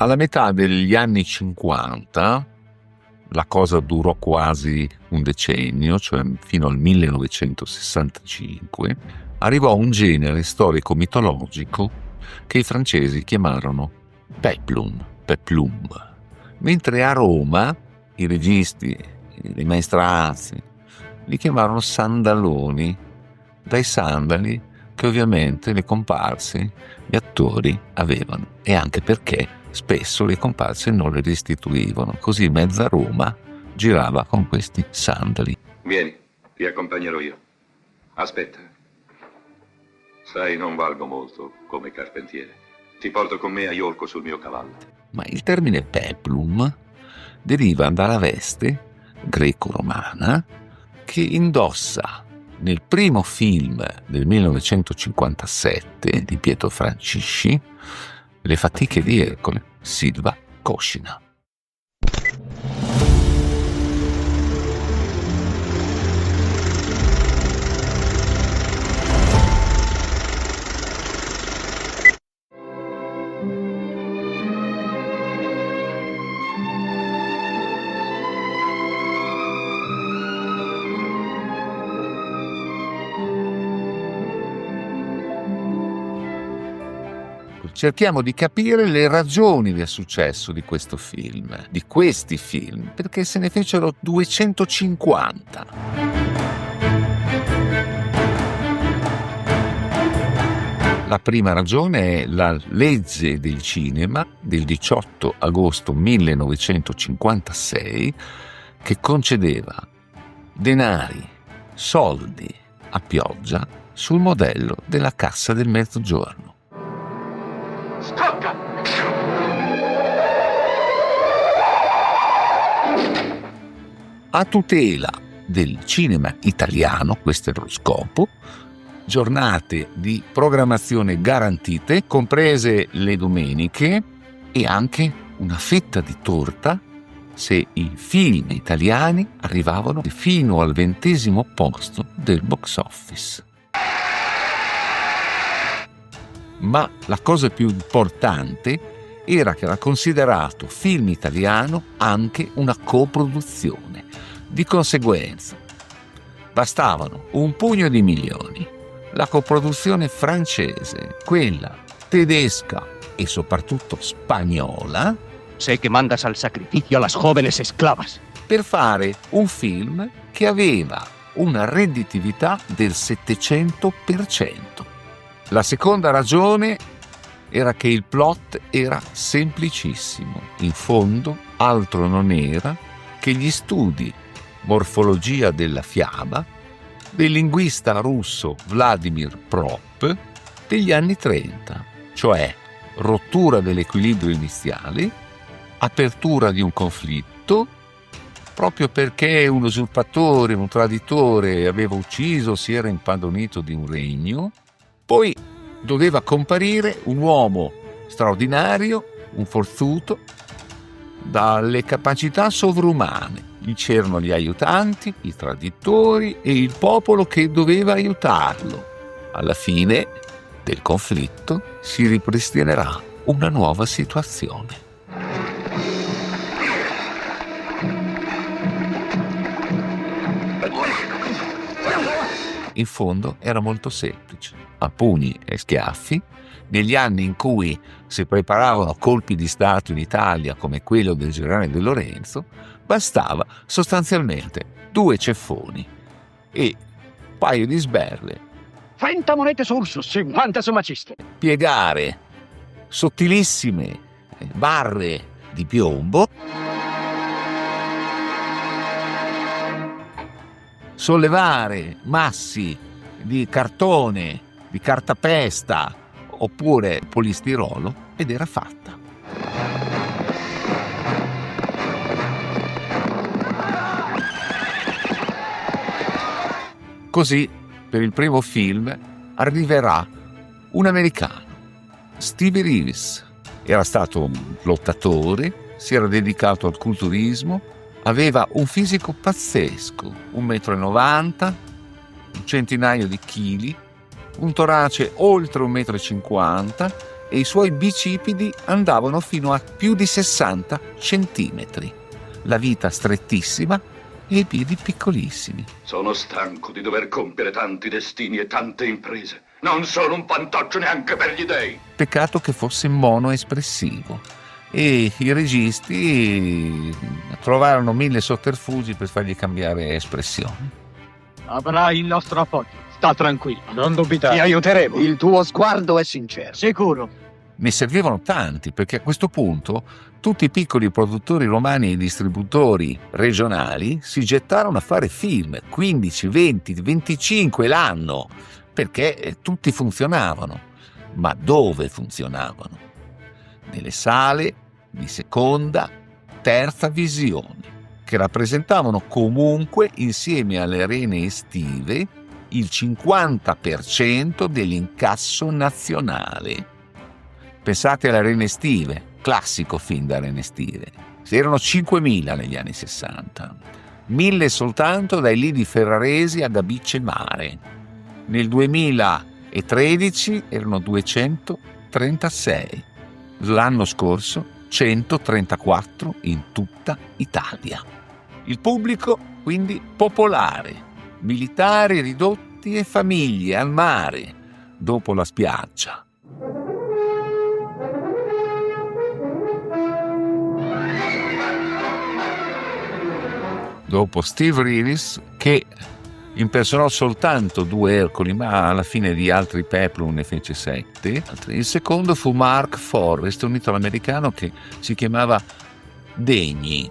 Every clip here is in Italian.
Alla metà degli anni 50 la cosa durò quasi un decennio, cioè fino al 1965, arrivò un genere storico-mitologico che i francesi chiamarono peplum, mentre a Roma i registi, i maestrazzi, li chiamarono sandaloni, dai sandali che ovviamente le comparse, gli attori avevano, e anche perché spesso le comparse non le restituivano, così mezza Roma girava con questi sandali. Vieni, ti accompagnerò io. Aspetta. Sai, non valgo molto come carpentiere. Ti porto con me a Iolco sul mio cavallo. Ma il termine peplum deriva dalla veste greco-romana che indossa nel primo film del 1957 di Pietro Francisci, Le fatiche di Ercole, Silva Coscina. Cerchiamo di capire le ragioni del successo di questo film, di questi film, perché se ne fecero 250. La prima ragione è la legge del cinema del 18 agosto 1956 che concedeva denari, soldi a pioggia sul modello della Cassa del Mezzogiorno. Scocca! A tutela del cinema italiano, questo era lo scopo, giornate di programmazione garantite, comprese le domeniche, e anche una fetta di torta se i film italiani arrivavano fino al 20° posto del box office. Ma la cosa più importante era che era considerato film italiano anche una coproduzione. Di conseguenza, bastavano un pugno di milioni. La coproduzione francese, quella tedesca e soprattutto spagnola, sé que mandas al sacrificio a las jóvenes esclavas, per fare un film che aveva una redditività del 700%. La seconda ragione era che il plot era semplicissimo. In fondo, altro non era che gli studi morfologia della fiaba del linguista russo Vladimir Prop degli anni 30, cioè rottura dell'equilibrio iniziale, apertura di un conflitto, proprio perché un usurpatore, un traditore aveva ucciso, si era impadronito di un regno. Poi doveva comparire un uomo straordinario, un forzuto, dalle capacità sovrumane. C'erano gli aiutanti, i traditori e il popolo che doveva aiutarlo. Alla fine del conflitto si ripristinerà una nuova situazione. In fondo era molto semplice. A pugni e schiaffi, negli anni in cui si preparavano colpi di Stato in Italia come quello del generale De Lorenzo, bastava sostanzialmente 2 ceffoni e un paio di sberle. 30 monete su Ursus, 50 su Maciste. Piegare sottilissime barre di piombo, sollevare massi di cartone, di cartapesta oppure polistirolo ed era fatta. Così, per il primo film, arriverà un americano, Stevie Reeves. Era stato un lottatore, si era dedicato al culturismo, aveva un fisico pazzesco, 1,90 m, un centinaio di chili, un torace oltre 1,50 m e i suoi bicipiti andavano fino a più di 60 centimetri. La vita strettissima e i piedi piccolissimi. Sono stanco di dover compiere tanti destini e tante imprese. Non sono un fantoccio neanche per gli dei. Peccato che fosse monoespressivo e i registi trovarono 1000 sotterfugi per fargli cambiare espressione. Avrai il nostro appoggio. Sta tranquillo. Non dubitare. Ti aiuteremo. Il tuo sguardo è sincero. Sicuro. Ne servivano tanti, perché a questo punto tutti i piccoli produttori romani e distributori regionali si gettarono a fare film, 15, 20, 25 l'anno, perché tutti funzionavano. Ma dove funzionavano? Nelle sale di seconda, terza visione, che rappresentavano comunque, insieme alle arene estive, il 50% dell'incasso nazionale. Pensate alle arene estive, classico film da arene estive. Erano 5.000 negli anni 60, 1.000 soltanto dai lidi ferraresi a Gabice Mare. Nel 2013 erano 236, l'anno scorso 134 in tutta Italia. Il pubblico quindi popolare, militari ridotti e famiglie al mare, dopo la spiaggia. Dopo Steve Reeves, che impersonò soltanto 2 Ercoli, ma alla fine di altri peplum ne fece 7. Il secondo fu Mark Forrest, un italo-americano che si chiamava Degni.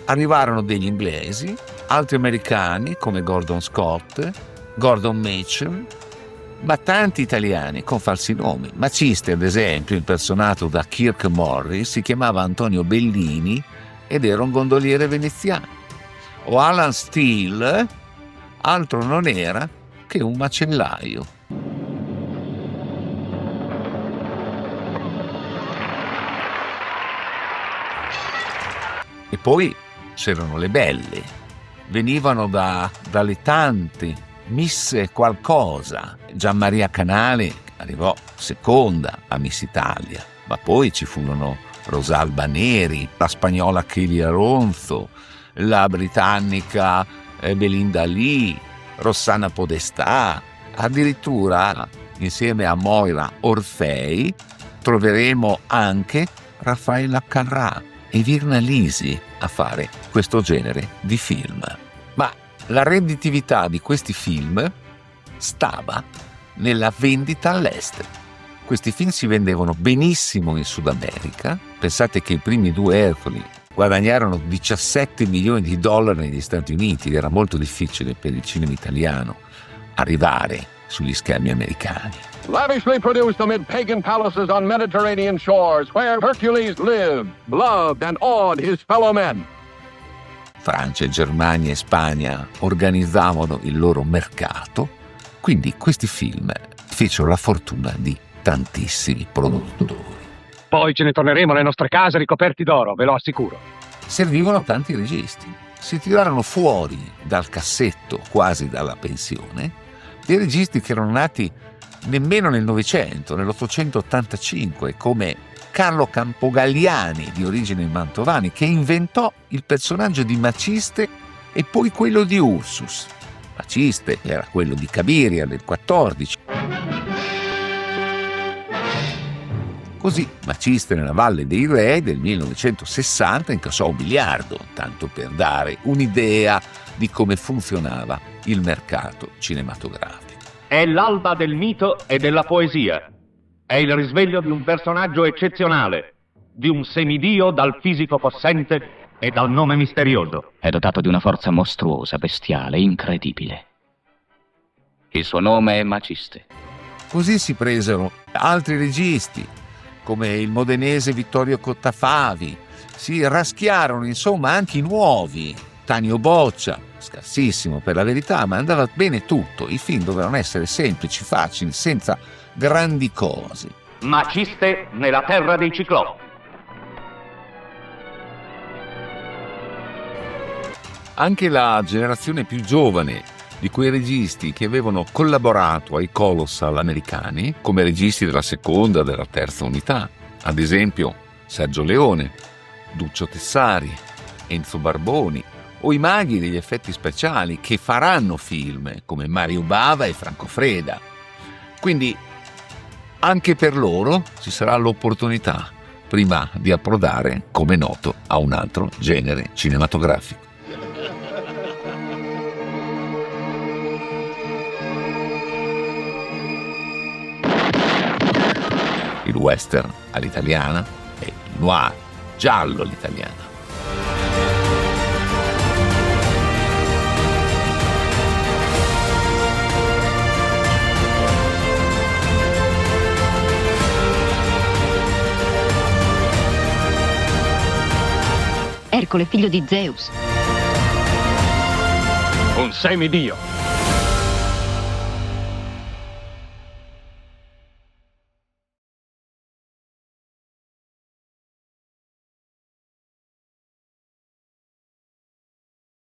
Arrivarono degli inglesi, altri americani come Gordon Scott, Gordon Mitchell, ma tanti italiani con falsi nomi. Maciste, ad esempio, impersonato da Kirk Morris, si chiamava Antonio Bellini ed era un gondoliere veneziano. O Alan Steele, altro non era che un macellaio. E poi c'erano le belle, venivano dalle tante Miss qualcosa. Gianmaria Canale arrivò seconda a Miss Italia, ma poi ci furono Rosalba Neri, la spagnola Kelia Ronzo, la britannica Belinda Lee, Rossana Podestà, addirittura insieme a Moira Orfei troveremo anche Raffaella Carrà e Virna Lisi a fare questo genere di film. Ma la redditività di questi film stava nella vendita all'estero. Questi film si vendevano benissimo in Sud America. Pensate che i primi 2 Ercoli guadagnarono $17 milioni negli Stati Uniti. Era molto difficile per il cinema italiano arrivare sugli schermi americani. Lavishly produced amid pagan palaces on Mediterranean shores, where Hercules lived, loved, and awed his fellow men. Francia, Germania e Spagna organizzavano il loro mercato, quindi questi film fecero la fortuna di tantissimi produttori. Poi ce ne torneremo alle nostre case ricoperti d'oro, ve lo assicuro. Servivano tanti registi. Si tirarono fuori dal cassetto, quasi dalla pensione, dei registi che erano nati nemmeno nel Novecento, nell'885, come Carlo Campogalliani, di origine mantovani, che inventò il personaggio di Maciste e poi quello di Ursus. Maciste era quello di Cabiria del 14. Così Maciste nella Valle dei Re del 1960 incassò $1 miliardo, tanto per dare un'idea di come funzionava il mercato cinematografico. È l'alba del mito e della poesia. È il risveglio di un personaggio eccezionale, di un semidio dal fisico possente e dal nome misterioso. È dotato di una forza mostruosa, bestiale, incredibile. Il suo nome è Maciste. Così si presero altri registi, come il modenese Vittorio Cottafavi. Si raschiarono, insomma, anche i nuovi. Tanio Boccia, scarsissimo per la verità, ma andava bene tutto. I film dovevano essere semplici, facili, senza grandi cose. Maciste nella terra dei ciclopi. Anche la generazione più giovane di quei registi che avevano collaborato ai colossal americani come registi della seconda, della terza unità. Ad esempio Sergio Leone, Duccio Tessari, Enzo Barboni o i maghi degli effetti speciali che faranno film come Mario Bava e Franco Freda. Quindi anche per loro ci sarà l'opportunità prima di approdare, come noto, a un altro genere cinematografico. Il western all'italiana e il noir giallo all'italiana. Ercole, figlio di Zeus. Un semidio.